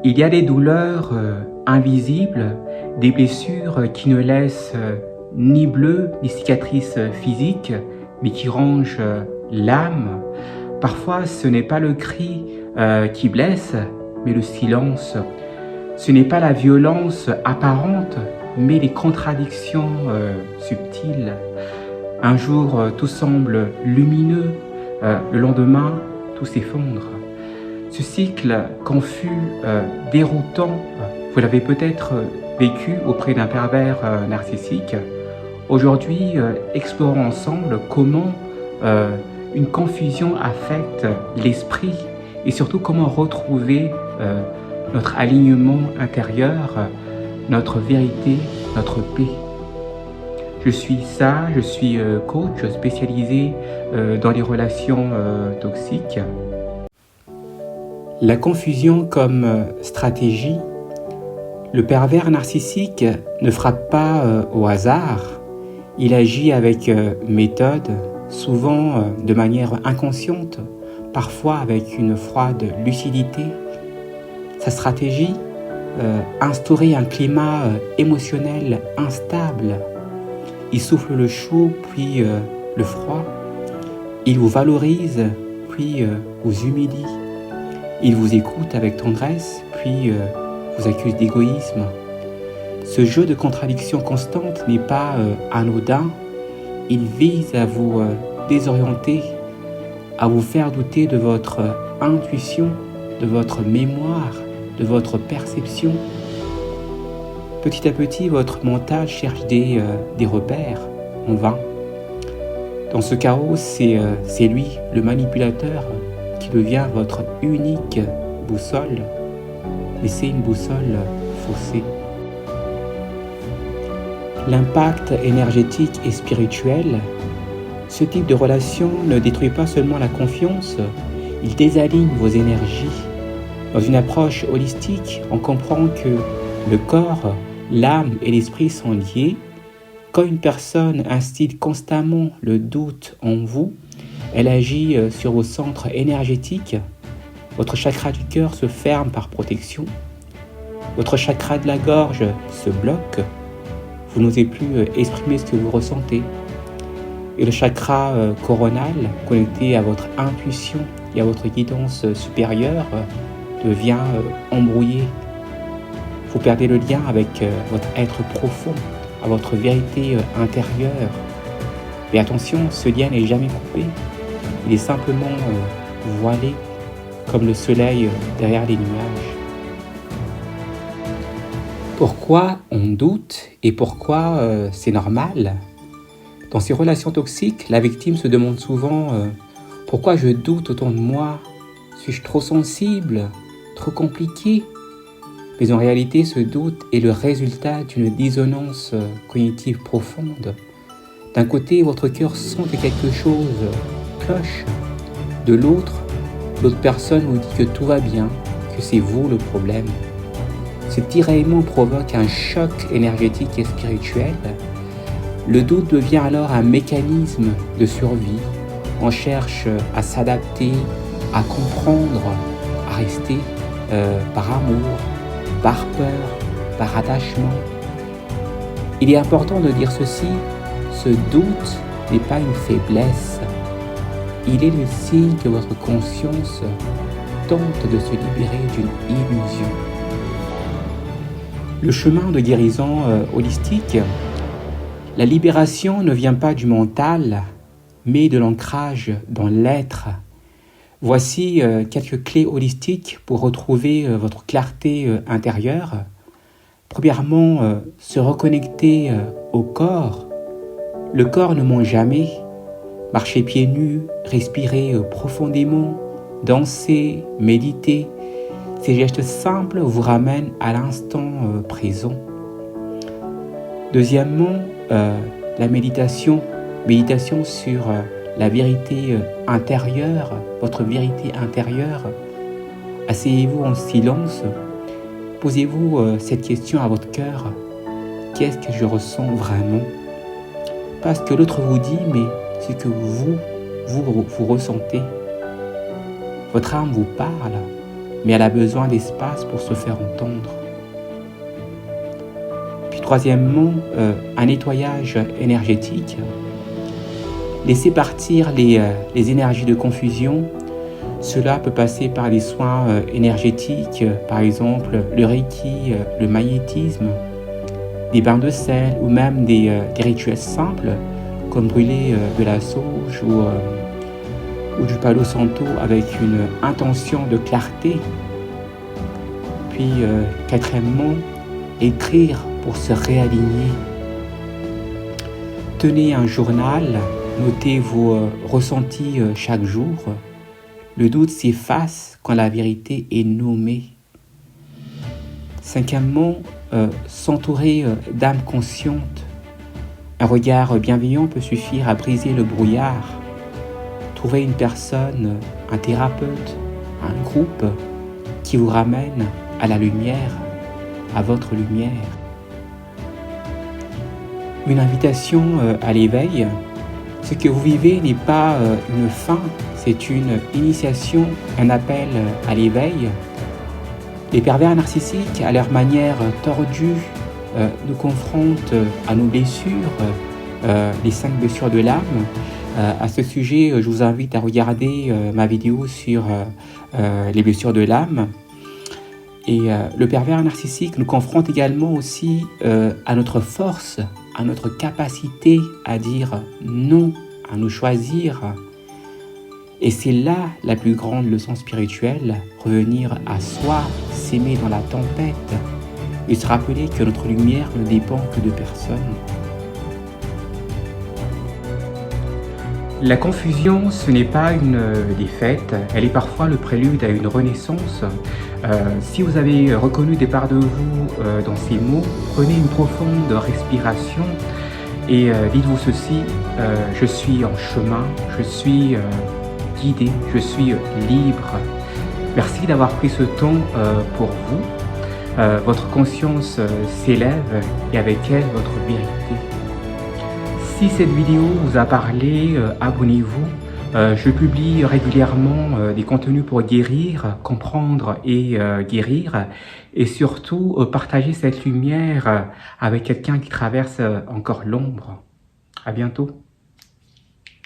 Il y a des douleurs invisibles, des blessures qui ne laissent ni bleu ni cicatrices physiques, mais qui rongent l'âme. Parfois, ce n'est pas le cri qui blesse, mais le silence. Ce n'est pas la violence apparente, mais les contradictions subtiles. Un jour, tout semble lumineux, le lendemain, tout s'effondre. Ce cycle confus, déroutant, vous l'avez peut-être vécu auprès d'un pervers narcissique. Aujourd'hui, explorons ensemble comment une confusion affecte l'esprit et surtout comment retrouver notre alignement intérieur, notre vérité, notre paix. Je suis coach spécialisé dans les relations toxiques. La confusion comme stratégie. Le pervers narcissique ne frappe pas au hasard. Il agit avec méthode, souvent de manière inconsciente, parfois avec une froide lucidité. Sa stratégie, instaurer un climat émotionnel instable. Il souffle le chaud, puis le froid. Il vous valorise, puis vous humilie. Il vous écoute avec tendresse, puis vous accuse d'égoïsme. Ce jeu de contradictions constantes n'est pas anodin. Il vise à vous désorienter, à vous faire douter de votre intuition, de votre mémoire, de votre perception. Petit à petit, votre mental cherche des repères en vain. Dans ce chaos, c'est lui, le manipulateur, qui devient votre unique boussole, mais c'est une boussole faussée. L'impact énergétique et spirituel, ce type de relation ne détruit pas seulement la confiance, il désaligne vos énergies. Dans une approche holistique, on comprend que le corps, l'âme et l'esprit sont liés. Quand une personne instille constamment le doute en vous, elle agit sur vos centres énergétiques. Votre chakra du cœur se ferme par protection. Votre chakra de la gorge se bloque. Vous n'osez plus exprimer ce que vous ressentez. Et le chakra coronal, connecté à votre intuition et à votre guidance supérieure, devient embrouillé. Vous perdez le lien avec votre être profond, à votre vérité intérieure. Mais attention, ce lien n'est jamais coupé. Il est simplement voilé, comme le soleil derrière les nuages. Pourquoi on doute et pourquoi c'est normal ? Dans ces relations toxiques, la victime se demande souvent pourquoi je doute autant de moi ? Suis-je trop sensible ? Trop compliqué ? Mais en réalité, ce doute est le résultat d'une dissonance cognitive profonde. D'un côté, votre cœur sent que quelque chose cloche. De l'autre personne vous dit que tout va bien, que c'est vous le problème. Ce tiraillement provoque un choc énergétique et spirituel. Le doute devient alors un mécanisme de survie. On cherche à s'adapter, à comprendre, à rester par amour, par peur, par attachement. Il est important de dire ceci, ce doute n'est pas une faiblesse. Il est le signe que votre conscience tente de se libérer d'une illusion. Le chemin de guérison holistique, la libération ne vient pas du mental, mais de l'ancrage dans l'être. Voici quelques clés holistiques pour retrouver votre clarté intérieure. Premièrement, se reconnecter au corps. Le corps ne ment jamais. Marcher pieds nus, respirer profondément, danser, méditer. Ces gestes simples vous ramènent à l'instant présent. Deuxièmement, la méditation. Méditation sur la vérité intérieure, votre vérité intérieure. Asseyez-vous en silence. Posez-vous cette question à votre cœur. Qu'est-ce que je ressens vraiment ? Pas ce que l'autre vous dit, mais ce que vous ressentez. Votre âme vous parle. mais elle a besoin d'espace pour se faire entendre. Puis troisièmement, un nettoyage énergétique. Laisser partir les énergies de confusion. Cela peut passer par des soins énergétiques, par exemple le Reiki, le magnétisme, des bains de sel ou même des rituels simples comme brûler de la sauge ou du Palo Santo avec une intention de clarté. Puis quatrièmement, écrire pour se réaligner. Tenez un journal, notez vos ressentis chaque jour. Le doute s'efface quand la vérité est nommée. Cinquièmement, s'entourer d'âmes conscientes. Un regard bienveillant peut suffire à briser le brouillard. Trouvez une personne, un thérapeute, un groupe qui vous ramène à la lumière, à votre lumière. Une invitation à l'éveil. Ce que vous vivez n'est pas une fin, c'est une initiation, un appel à l'éveil. Les pervers narcissiques, à leur manière tordue, nous confrontent à nos blessures, les 5 blessures de l'âme. À ce sujet, je vous invite à regarder ma vidéo sur les blessures de l'âme. Et le pervers narcissique nous confronte également aussi à notre force, à notre capacité à dire non, à nous choisir. Et c'est là la plus grande leçon spirituelle, revenir à soi, s'aimer dans la tempête et se rappeler que notre lumière ne dépend que de personne. La confusion, ce n'est pas une défaite, elle est parfois le prélude à une renaissance. Si vous avez reconnu des parts de vous dans ces mots, prenez une profonde respiration et dites-vous ceci, je suis en chemin, je suis guidé, je suis libre. Merci d'avoir pris ce temps pour vous. Votre conscience s'élève et avec elle votre vérité. Si cette vidéo vous a parlé, abonnez-vous. Je publie régulièrement des contenus pour guérir, comprendre et guérir. Et surtout, partager cette lumière avec quelqu'un qui traverse encore l'ombre. À bientôt.